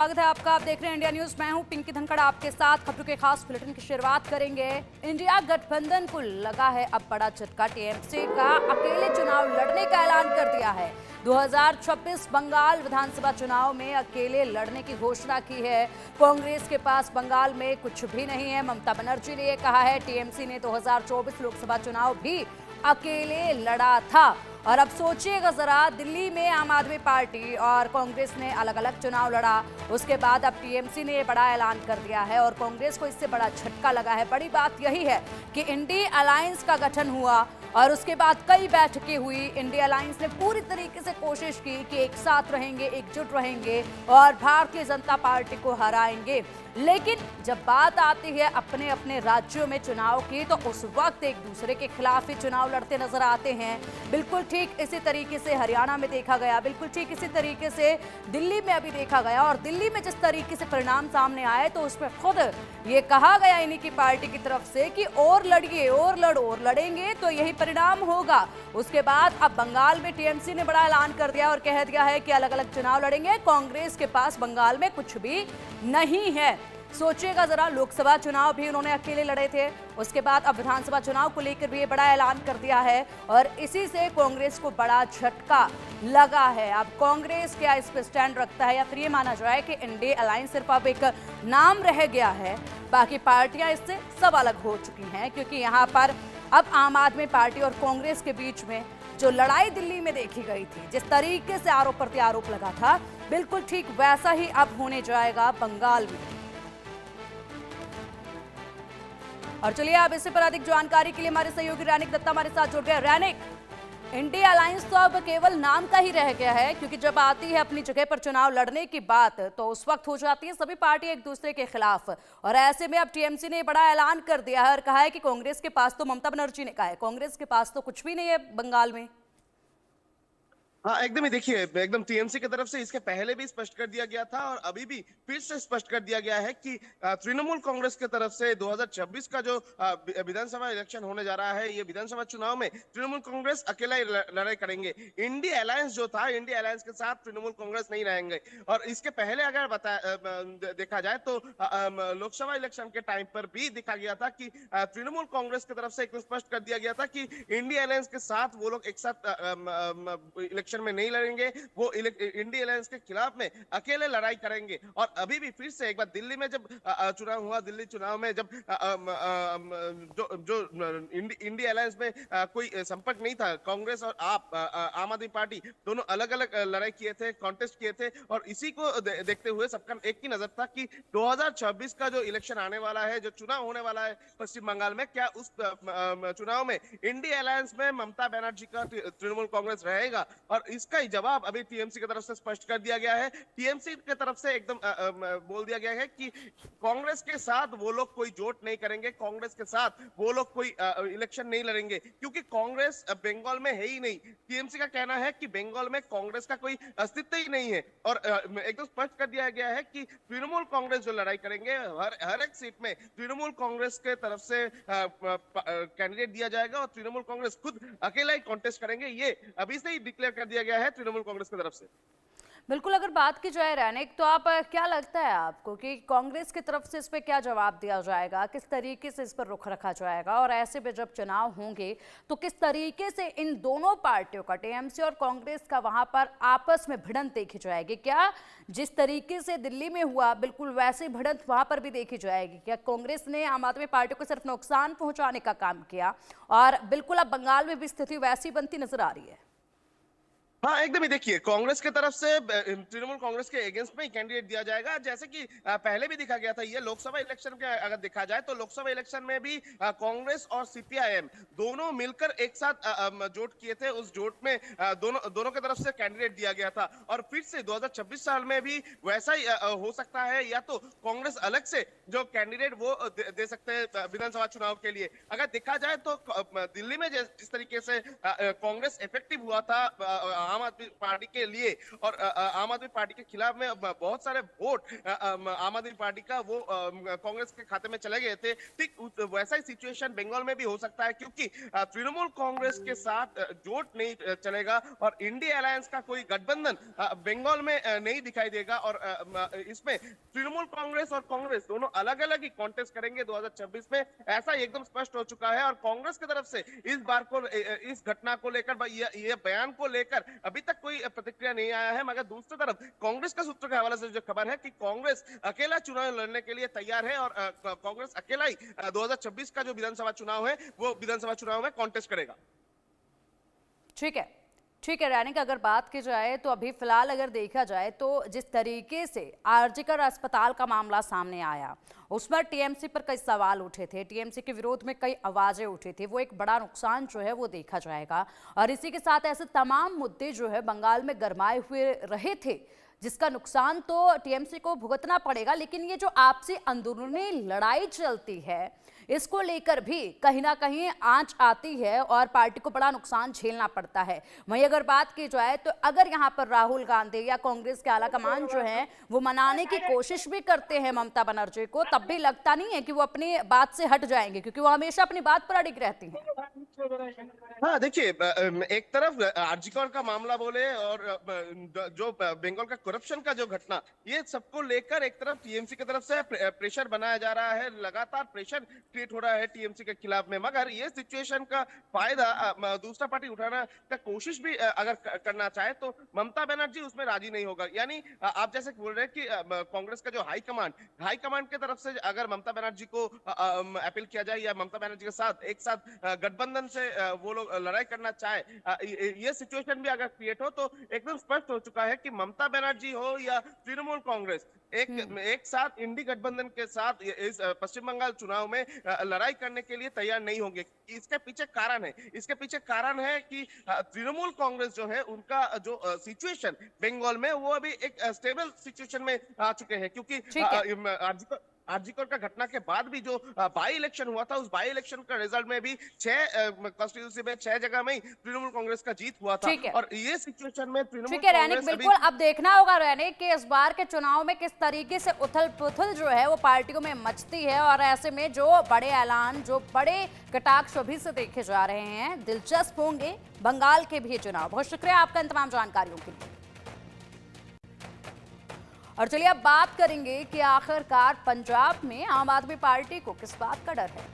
स्वागत है आपका। आप देख रहे हैं इंडिया न्यूज। मैं हूं पिंकी धनखड़, आपके साथ खबरों के खास बुलेटिन की शुरुआत करेंगे। इंडिया गठबंधन को लगा है अब बड़ा झटका। टीएमसी का अकेले चुनाव लड़ने का ऐलान कर दिया है। 2026 बंगाल विधानसभा चुनाव में अकेले लड़ने की घोषणा की है। कांग्रेस के पास बंगाल में कुछ भी नहीं है, ममता बनर्जी ने यह कहा है। टीएमसी ने 2024 लोकसभा चुनाव भी अकेले लड़ा था। और अब सोचिएगा जरा, दिल्ली में आम आदमी पार्टी और कांग्रेस ने अलग अलग चुनाव लड़ा, उसके बाद अब टीएमसी ने बड़ा ऐलान कर दिया है और कांग्रेस को इससे बड़ा झटका लगा है। बड़ी बात यही है कि इंडी अलायंस का गठन हुआ और उसके बाद कई बैठकें हुई। इंडी अलायंस ने पूरी तरीके से कोशिश की कि एक साथ रहेंगे, एकजुट रहेंगे और भारतीय जनता पार्टी को हराएंगे। लेकिन जब बात आती है अपने अपने राज्यों में चुनाव की, तो उस वक्त एक दूसरे के खिलाफ ही चुनाव लड़ते नजर आते हैं। बिल्कुल ठीक इसी तरीके से हरियाणा में देखा गया, बिल्कुल ठीक इसी तरीके से दिल्ली में अभी देखा गया। और दिल्ली में जिस तरीके से परिणाम सामने आए, तो उसमें खुद ये कहा गया इन्हीं की पार्टी की तरफ से कि और लड़िए, और लड़ो, और लड़ेंगे तो यही परिणाम होगा। उसके बाद अब बंगाल में टीएमसी ने बड़ा ऐलान कर दिया और कह दिया है कि अलग अलग चुनाव लड़ेंगे। कांग्रेस के पास बंगाल में कुछ भी नहीं है। सोचिएगा जरा, लोकसभा चुनाव भी उन्होंने अकेले लड़े थे, उसके बाद अब विधानसभा चुनाव को लेकर भी ये बड़ा ऐलान कर दिया है और इसी से कांग्रेस को बड़ा झटका लगा है। अब कांग्रेस क्या इस पर स्टैंड रखता है, या फिर ये माना जाए कि इंडी अलायंस सिर्फ अब एक नाम रह गया है, बाकी पार्टियां इससे सब अलग हो चुकी हैं। क्योंकि यहाँ पर अब आम आदमी पार्टी और कांग्रेस के बीच में जो लड़ाई दिल्ली में देखी गई थी, जिस तरीके से आरोप प्रत्यारोप लगा था, बिल्कुल ठीक वैसा ही अब होने जाएगा बंगाल में। और चलिए अब इसी पर अधिक जानकारी के लिए हमारे सहयोगी रैनिक दत्ता हमारे साथ जुड़ गए। रैनिक, इंडी अलायंस तो अब केवल नाम का ही रह गया है, क्योंकि जब आती है अपनी जगह पर चुनाव लड़ने की बात, तो उस वक्त हो जाती है सभी पार्टी एक दूसरे के खिलाफ। और ऐसे में अब टीएमसी ने बड़ा ऐलान कर दिया है और कहा है कि कांग्रेस के पास, तो ममता बनर्जी ने कहा है, कांग्रेस के पास तो कुछ भी नहीं है बंगाल में। हाँ, एकदम ही देखिए, एकदम टीएमसी की तरफ से इसके पहले भी स्पष्ट कर दिया गया था और अभी भी फिर से स्पष्ट कर दिया गया है कि तृणमूल कांग्रेस की तरफ से 2026 का जो विधानसभा इलेक्शन होने जा रहा है, ये विधानसभा चुनाव में तृणमूल कांग्रेस अकेला ही लड़ाई करेंगे। इंडी अलायंस जो था, इंडी अलायंस के साथ तृणमूल कांग्रेस नहीं रहेंगे। और इसके पहले अगर देखा जाए तो लोकसभा इलेक्शन के टाइम पर भी देखा गया था कि तृणमूल कांग्रेस की तरफ से एकदम स्पष्ट कर दिया गया था कि इंडी अलायंस के साथ वो लोग एक साथ में नहीं लड़ेंगे, वो इंडी अलायंस के खिलाफ में अकेले लड़ाई करेंगे। और अभी भी फिर से एक बार दिल्ली में जब चुनाव हुआ, दिल्ली चुनाव में जब जो इंडी अलायंस में कोई संपर्क नहीं था, कांग्रेस और आम आदमी पार्टी दोनों अलग अलग लड़ाई किए थे, कॉन्टेस्ट किए थे। और इसी को देखते हुए सबका एक ही नजर था कि 2026 का जो इलेक्शन आने वाला है, जो चुनाव होने वाला है पश्चिम बंगाल में, क्या उस चुनाव में इंडी अलायंस में ममता बनर्जी का तृणमूल कांग्रेस रहेगा। और इसका ही जवाब अभी टीएमसी की तरफ से स्पष्ट कर दिया गया है। टीएमसी की तरफ से एकदम बोल दिया गया है कि कांग्रेस के साथ वो लोग कोई जोट नहीं करेंगे, कांग्रेस के साथ वो लोग कोई इलेक्शन नहीं लड़ेंगे, क्योंकि कांग्रेस बंगाल में है ही नहीं। टीएमसी का कहना है कि बंगाल में कांग्रेस का कोई अस्तित्व ही नहीं है। और एकदम स्पष्ट कर दिया गया है कि तृणमूल कांग्रेस जो लड़ाई करेंगे, हर एक सीट में तृणमूल कांग्रेस के तरफ से कैंडिडेट दिया जाएगा और तृणमूल कांग्रेस खुद अकेला ही कॉन्टेस्ट करेंगे। ये अभी से ही डिक्लेयर कर दिया गया है तृणमूल कांग्रेस की तरफ से। बिल्कुल, अगर बात की जाए रैनिक, तो आप क्या लगता है आपको कि कांग्रेस की तरफ से इस पर क्या जवाब दिया जाएगा, किस तरीके से इस पर रुख रखा जाएगा? और ऐसे में जब चुनाव होंगे तो किस तरीके से इन दोनों पार्टियों का, टीएमसी और कांग्रेस का, वहां पर आपस में भिड़ंत देखी जाएगी? क्या जिस तरीके से दिल्ली में हुआ, बिल्कुल वैसे भिड़ंत वहां पर भी देखी जाएगी? क्या कांग्रेस ने आम आदमी पार्टी को सिर्फ नुकसान पहुंचाने का काम किया और बिल्कुल अब बंगाल में भी स्थिति वैसी बनती नजर आ रही है? हाँ, एकदम ही देखिए, कांग्रेस की तरफ से तृणमूल कांग्रेस के अगेंस्ट में ही कैंडिडेट दिया जाएगा, जैसे कि पहले भी दिखा गया था। ये लोकसभा इलेक्शन के अगर देखा जाए तो लोकसभा इलेक्शन में भी कांग्रेस और सीपीआईएम दोनों मिलकर एक साथ जोट किए थे। उस जोट में दोनों की तरफ से कैंडिडेट दिया गया था। और फिर से 2026 साल में भी वैसा ही हो सकता है, या तो कांग्रेस अलग से जो कैंडिडेट वो दे सकते हैं विधानसभा चुनाव के लिए। अगर देखा जाए तो दिल्ली में जिस तरीके से कांग्रेस इफेक्टिव हुआ था आम आदमी पार्टी के लिए और आम आदमी पार्टी के खिलाफ में बहुत सारे वोट आम आदमी पार्टी का वो कांग्रेस के खाते में चले गए थे। ठीक वैसा ही सिचुएशन बंगाल में भी हो सकता है, क्योंकि तृणमूल कांग्रेस के साथ जोट नहीं चलेगा और इंडिया अलायंस का कोई गठबंधन बंगाल में नहीं दिखाई देगा। और इसमें तृणमूल कांग्रेस और कांग्रेस दोनों अलग अलग ही कॉन्टेस्ट करेंगे 2026 में, ऐसा एकदम स्पष्ट हो चुका है। और कांग्रेस की तरफ से इस बार को इस घटना को लेकर ये बयान को लेकर अभी तक कोई प्रतिक्रिया नहीं आया है, मगर दूसरी तरफ कांग्रेस का सूत्र के हवाले से जो खबर है कि कांग्रेस अकेला चुनाव लड़ने के लिए तैयार है और कांग्रेस अकेला ही 2026 का जो विधानसभा चुनाव है वो विधानसभा चुनाव में कॉन्टेस्ट करेगा। ठीक है रैनिक, अगर बात की जाए तो अभी फिलहाल अगर देखा जाए तो जिस तरीके से आरजीकर अस्पताल का मामला सामने आया उस पर टीएमसी पर कई सवाल उठे थे, टीएमसी के विरोध में कई आवाजें उठी थी, वो एक बड़ा नुकसान जो है वो देखा जाएगा। और इसी के साथ ऐसे तमाम मुद्दे जो है बंगाल में गरमाए हुए रहे थे जिसका नुकसान तो टीएमसी को भुगतना पड़ेगा, लेकिन ये जो आपसी अंदरूनी लड़ाई चलती है इसको लेकर भी कहीं ना कहीं आंच आती है और पार्टी को बड़ा नुकसान झेलना पड़ता है। वहीं अगर बात की जाए तो अगर यहाँ पर राहुल गांधी या कांग्रेस के आला कमान जो है वो मनाने की कोशिश भी करते हैं ममता बनर्जी को, तब भी लगता नहीं है कि वो अपनी बात से हट जाएंगे, क्योंकि वो हमेशा अपनी बात पर अड़िग रहती हैं। हाँ देखिए, एक तरफ आरजीकर का मामला बोले और जो बंगाल का करप्शन का जो घटना, ये सबको लेकर एक तरफ टीएमसी की तरफ से प्रेशर बनाया जा रहा है, लगातार प्रेशर क्रिएट हो रहा है टीएमसी के खिलाफ में। मगर ये सिचुएशन का फायदा दूसरा पार्टी उठाना का कोशिश भी अगर करना चाहे तो ममता बनर्जी उसमें राजी नहीं होगा। यानी आप जैसे बोल रहे हैं कि कांग्रेस का जो हाईकमांड की तरफ से अगर ममता बनर्जी को अपील किया जाए या ममता बनर्जी के साथ एक साथ गठबंधन से वो लोग लड़ाई करना चाहे, ये सिचुएशन भी अगर क्रिएट हो तो एकदम स्पष्ट हो चुका है कि ममता बनर्जी हो या तृणमूल कांग्रेस एक साथ इंडी गठबंधन के साथ इस पश्चिम बंगाल चुनाव में लड़ाई करने के लिए तैयार नहीं होंगे। इसके पीछे कारण है कि तृणमूल कांग्रेस जो है उनका जो सिचुएशन बंगाल में वो अभी एक स्टेबल सिचुएशन में आ चुके हैं, क्योंकि आरजीकर का घटना के बाद भी जो बाई इलेक्शन हुआ था उस बाई इलेक्शन का रिजल्ट में भी 6 कॉन्स्टिट्यूंसी में 6 जगह में तृणमूल कांग्रेस का जीत हुआ था। और ये सिचुएशन में तृणमूल कांग्रेस बिल्कुल अब देखना होगा रैनिक कि इस बार के चुनाव में किस तरीके से उथल पुथल जो है वो पार्टियों में मचती है, और ऐसे में जो बड़े ऐलान जो बड़े कटाक्ष अभी से देखे जा रहे हैं दिलचस्प होंगे बंगाल के भी चुनाव। बहुत शुक्रिया आपका इन तमाम जानकारियों के लिए। और चलिए अब बात करेंगे कि आखिरकार पंजाब में आम आदमी पार्टी को किस बात का डर है।